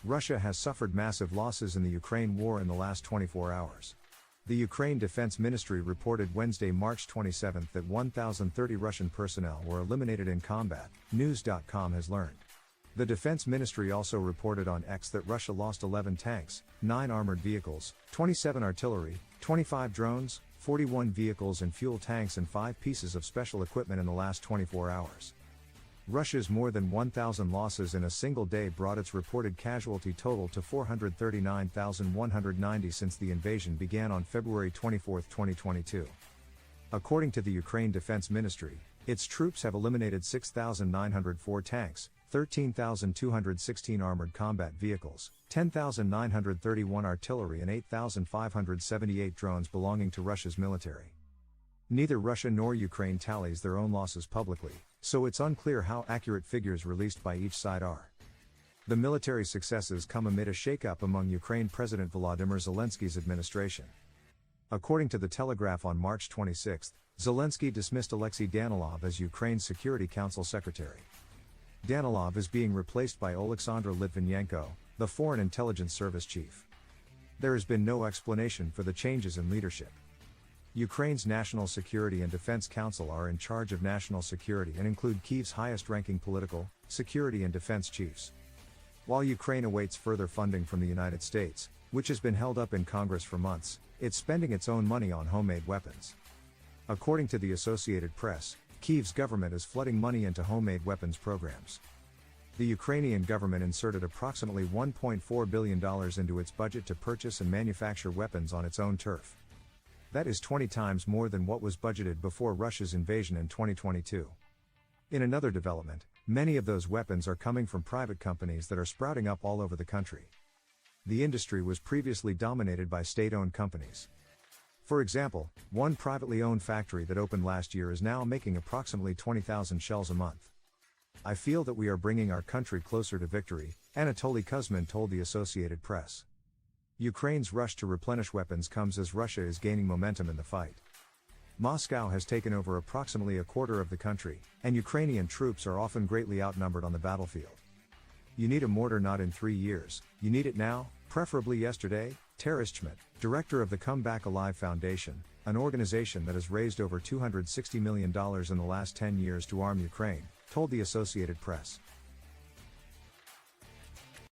Russia has suffered massive losses in the Ukraine war in the last 24 hours. The Ukraine Defense Ministry reported Wednesday, March 27 that 1,030 Russian personnel were eliminated in combat, News.com has learned. The Defense Ministry also reported on X that Russia lost 11 tanks, 9 armored vehicles, 27 artillery, 25 drones, 41 vehicles and fuel tanks and 5 pieces of special equipment in the last 24 hours. Russia's more than 1,000 losses in a single day brought its reported casualty total to 439,190 since the invasion began on February 24, 2022. According to the Ukraine Defense Ministry, its troops have eliminated 6,904 tanks, 13,216 armored combat vehicles, 10,931 artillery and 8,578 drones belonging to Russia's military. Neither Russia nor Ukraine tallies their own losses publicly, so it's unclear how accurate figures released by each side are. The military successes come amid a shakeup among Ukraine President Volodymyr Zelensky's administration. According to The Telegraph on March 26, Zelensky dismissed Alexei Danilov as Ukraine's Security Council Secretary. Danilov is being replaced by Oleksandr Litvinenko, the Foreign Intelligence Service chief. There has been no explanation for the changes in leadership. Ukraine's National Security and Defense Council are in charge of national security and include Kyiv's highest-ranking political, security and defense chiefs. While Ukraine awaits further funding from the United States, which has been held up in Congress for months, it's spending its own money on homemade weapons. According to the Associated Press, Kyiv's government is flooding money into homemade weapons programs. The Ukrainian government inserted approximately $1.4 billion into its budget to purchase and manufacture weapons on its own turf. That is 20 times more than what was budgeted before Russia's invasion in 2022. In another development, many of those weapons are coming from private companies that are sprouting up all over the country. The industry was previously dominated by state-owned companies. For example, one privately owned factory that opened last year is now making approximately 20,000 shells a month. I feel that we are bringing our country closer to victory, Anatoly Kuzmin told the Associated Press. Ukraine's rush to replenish weapons comes as Russia is gaining momentum in the fight. Moscow has taken over approximately a quarter of the country, and Ukrainian troops are often greatly outnumbered on the battlefield. You need a mortar not in 3 years, you need it now, preferably yesterday, Taras Chmut, director of the Come Back Alive Foundation, an organization that has raised over $260 million in the last 10 years to arm Ukraine, told the Associated Press.